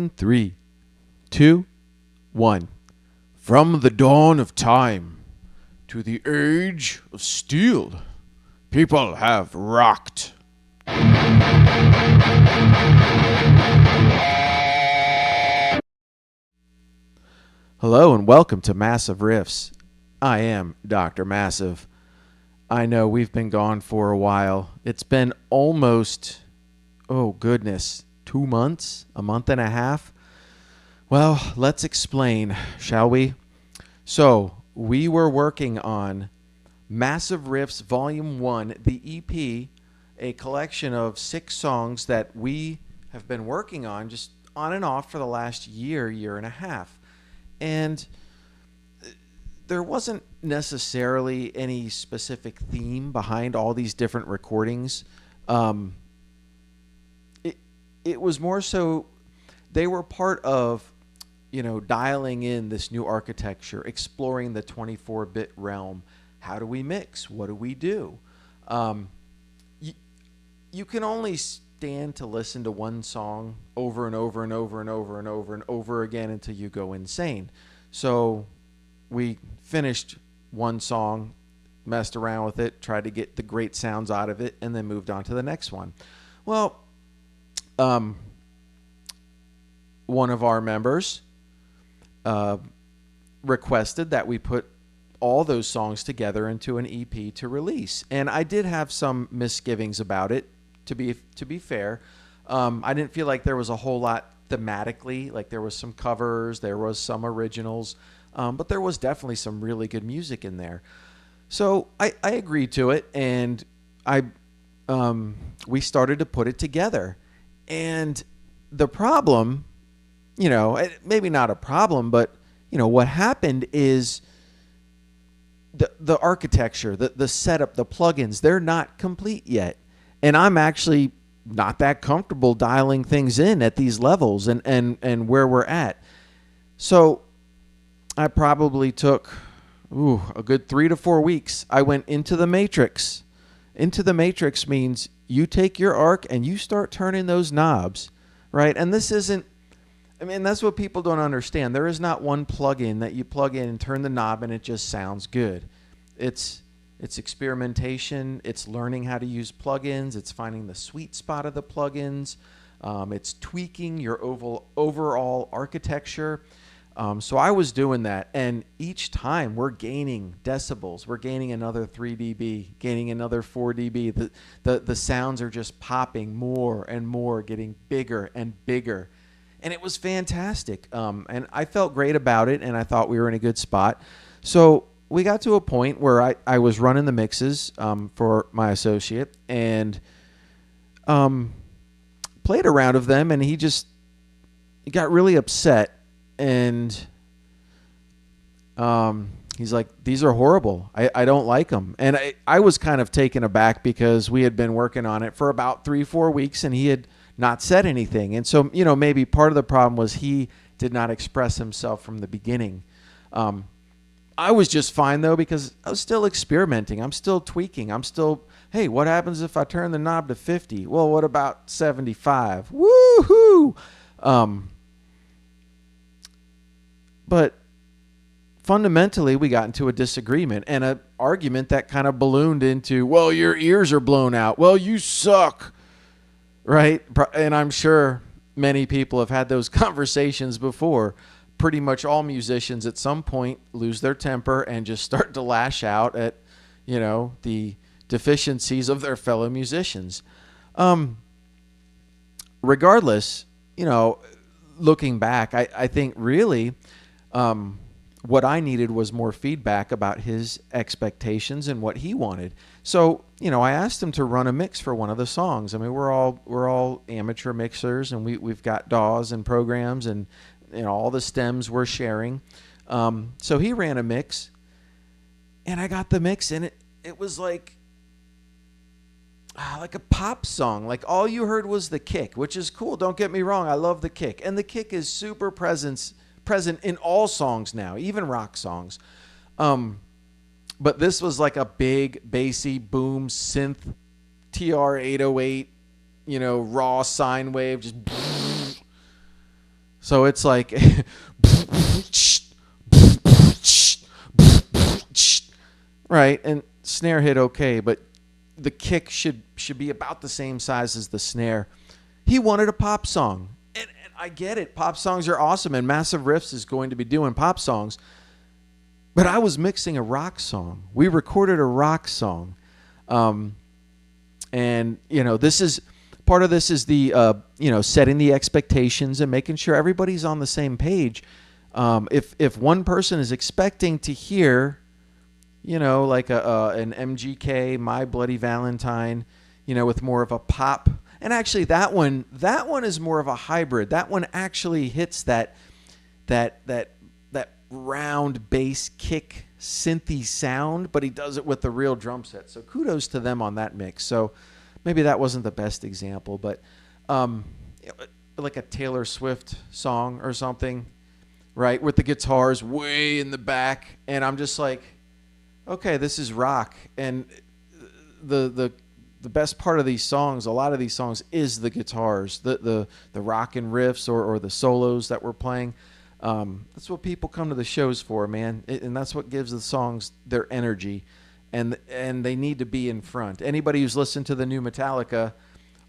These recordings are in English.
in 3, 2, 1. From the dawn of time to the age of steel, people have rocked. Hello and welcome to Massive Riffs. I am Dr. Massive. I know we've been gone for a while. It's been almost, 2 months, a month and a half. Well, let's explain, shall we? So, we were working on Massive Riffs Volume One, the EP, a collection of 6 songs that we have been working on just on and off for the last year and a half. And there wasn't necessarily any specific theme behind all these different recordings. It was more so they were part of, dialing in this new architecture, exploring the 24-bit realm. How do we mix? What do we do? You can only stand to listen to one song over and over and over and over and over and over again until you go insane. So we finished one song, messed around with it, tried to get the great sounds out of it, and then moved on to the next one. Well, one of our members requested that we put all those songs together into an EP to release. And I did have some misgivings about it, to be fair. I didn't feel like there was a whole lot thematically. Like there was some covers, there was some originals, but there was definitely some really good music in there. So I agreed to it, and we started to put it together. And the problem, maybe not a problem, but what happened is the architecture, the setup, the plugins, they're not complete yet. And I'm actually not that comfortable dialing things in at these levels and where we're at. So I probably took a good 3 to 4 weeks. I went into the matrix. Into the matrix means you take your arc and you start turning those knobs, right? And this isn't, that's what people don't understand. There is not one plugin that you plug in and turn the knob and it just sounds good. It's experimentation. It's learning how to use plugins. It's finding the sweet spot of the plugins. It's tweaking your overall architecture. So I was doing that, and each time we're gaining decibels. We're gaining another 3 dB, gaining another 4 dB. The sounds are just popping more and more, getting bigger and bigger. And it was fantastic. And I felt great about it, and I thought we were in a good spot. So we got to a point where I was running the mixes for my associate and played a round of them, and he got really upset. And he's like, these are horrible. I don't like them. And I was kind of taken aback because we had been working on it for about 3-4 weeks and he had not said anything. And so, maybe part of the problem was he did not express himself from the beginning. I was just fine, though, because I was still experimenting. I'm still tweaking. Hey, what happens if I turn the knob to 50? Well, what about 75? Woohoo! But fundamentally, we got into a disagreement and an argument that kind of ballooned into, well, your ears are blown out. Well, you suck, right? And I'm sure many people have had those conversations before. Pretty much all musicians at some point lose their temper and just start to lash out at, the deficiencies of their fellow musicians. Regardless, looking back, I think really what I needed was more feedback about his expectations and what he wanted. So, I asked him to run a mix for one of the songs. We're all amateur mixers, and we've got DAWs and programs and all the stems we're sharing. So he ran a mix, and I got the mix, and it was like a pop song. Like all you heard was the kick, which is cool. Don't get me wrong. I love the kick, and the kick is super present in all songs now, even rock songs. But this was like a big bassy boom synth TR-808, raw sine wave, just So it's like, right, and snare hit okay, but the kick should be about the same size as the snare. He wanted a pop song. And I get it. Pop songs are awesome, and Massive Riffs is going to be doing pop songs. But I was mixing a rock song. We recorded a rock song. And, this is part of this is the, setting the expectations and making sure everybody's on the same page. If one person is expecting to hear, like an MGK, My Bloody Valentine, with more of a pop. And actually that one is more of a hybrid. That one actually hits that round bass kick synthy sound, but he does it with the real drum set. So kudos to them on that mix. So maybe that wasn't the best example, but like a Taylor Swift song or something, right? With the guitars way in the back. And I'm just like, okay, this is rock. And the best part of these songs, a lot of these songs, is the guitars, the rock and riffs or the solos that we're playing. That's what people come to the shows for, man. And that's what gives the songs their energy. And they need to be in front. Anybody who's listened to the new Metallica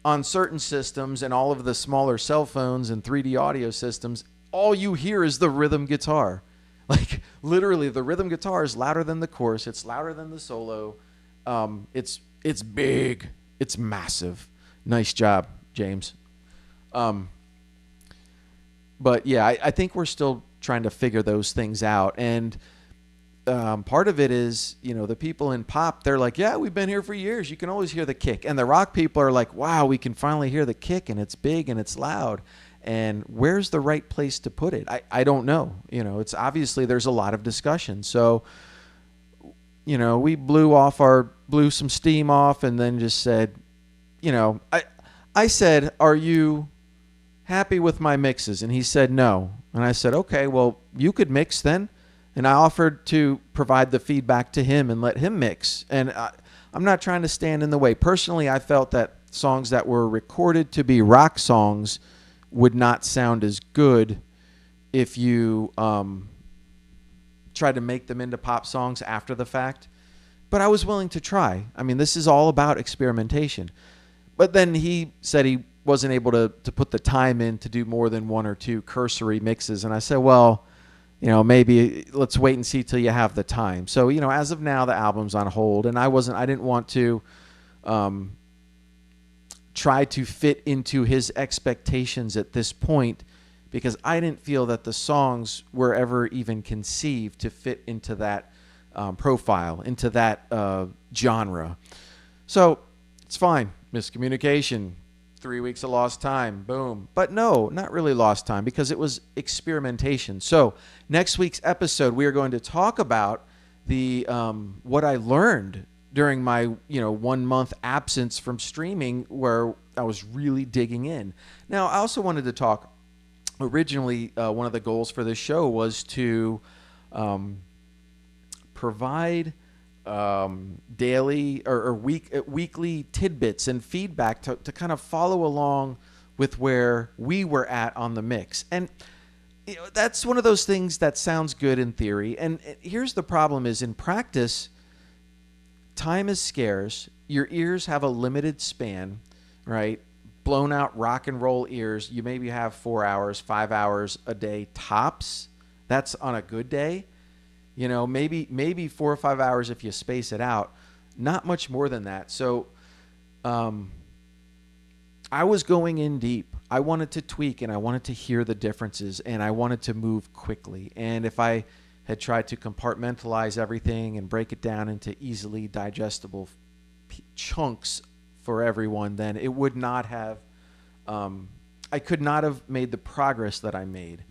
on certain systems and all of the smaller cell phones and 3D audio systems, all you hear is the rhythm guitar. Like, literally, the rhythm guitar is louder than the chorus. It's louder than the solo. It's big. It's massive. Nice job, James. But yeah, I think we're still trying to figure those things out. And part of it is, the people in pop, they're like, yeah, we've been here for years. You can always hear the kick. And the rock people are like, wow, we can finally hear the kick, and it's big and it's loud. And where's the right place to put it? I don't know. It's obviously there's a lot of discussion. So, we blew some steam off and then just said, I said, are you happy with my mixes? And he said no. And I said, okay, well, you could mix then. And I offered to provide the feedback to him and let him mix. And I'm not trying to stand in the way. Personally, I felt that songs that were recorded to be rock songs would not sound as good if you tried to make them into pop songs after the fact. But I was willing to try. I mean, this is all about experimentation. But then he said he wasn't able to put the time in to do more than one or two cursory mixes. And I said, well, maybe let's wait and see till you have the time. So, as of now, the album's on hold. And I didn't want to try to fit into his expectations at this point, because I didn't feel that the songs were ever even conceived to fit into that profile, into that genre. So it's fine. Miscommunication. 3 weeks of lost time. Boom. But no, not really lost time, because it was experimentation. So next week's episode, we are going to talk about the what I learned during my 1 month absence from streaming, where I was really digging in. Now, I also wanted to talk. Originally, one of the goals for this show was to provide daily or weekly tidbits and feedback to kind of follow along with where we were at on the mix. And that's one of those things that sounds good in theory. And here's the problem: is in practice, time is scarce. Your ears have a limited span, right? Blown out rock and roll ears, you maybe have 4 hours, 5 hours a day tops. That's on a good day. Maybe 4 or 5 hours if you space it out. Not much more than that. So I was going in deep. I wanted to tweak, and I wanted to hear the differences, and I wanted to move quickly. And if I had tried to compartmentalize everything and break it down into easily digestible chunks for everyone, then it would not have, I could not have made the progress that I made.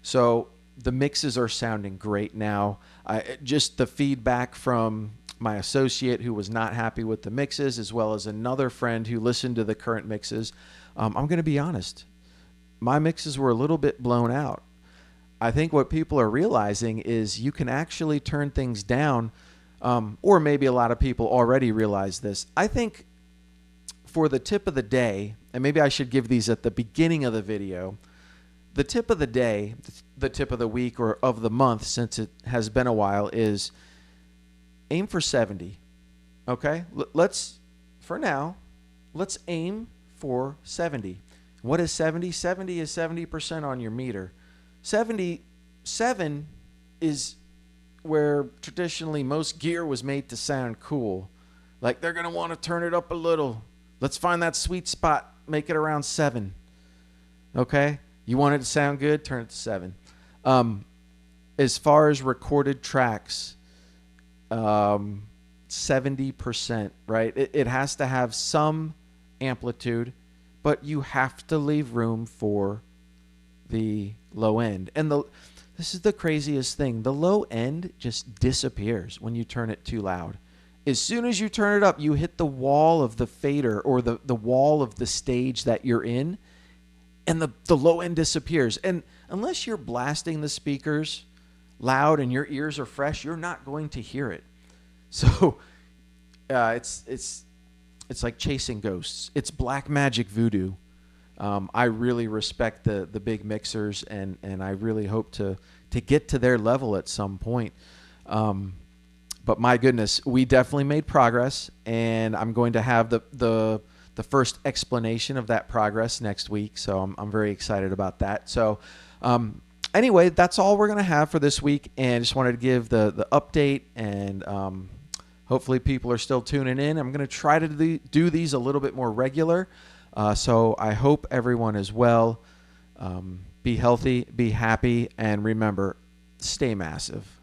So the mixes are sounding great now. Just the feedback from my associate who was not happy with the mixes, as well as another friend who listened to the current mixes. I'm going to be honest. My mixes were a little bit blown out. I think what people are realizing is you can actually turn things down, or maybe a lot of people already realize this. I think for the tip of the day, and maybe I should give these at the beginning of the video, the tip of the day, the tip of the week, or of the month, since it has been a while, is aim for 70. Okay? For now, let's aim for 70. What is 70? 70 is 70% on your meter. 77 is where traditionally most gear was made to sound cool. Like, they're going to want to turn it up a little. Let's find that sweet spot. Make it around 7. Okay? You want it to sound good? Turn it to 7. As far as recorded tracks, 70%, right? It has to have some amplitude, but you have to leave room for the low end. And this is the craziest thing. The low end just disappears when you turn it too loud. As soon as you turn it up, you hit the wall of the fader, or the wall of the stage that you're in, and the low end disappears. And unless you're blasting the speakers loud and your ears are fresh, you're not going to hear it. So it's like chasing ghosts. It's black magic voodoo. I really respect the big mixers, and I really hope to get to their level at some point. But my goodness, we definitely made progress, and I'm going to have the first explanation of that progress next week. So I'm very excited about that. So anyway, that's all we're going to have for this week, and just wanted to give the update, and hopefully people are still tuning in. I'm going to try to do these a little bit more regular. So I hope everyone is well. Be healthy, be happy, and remember, stay massive.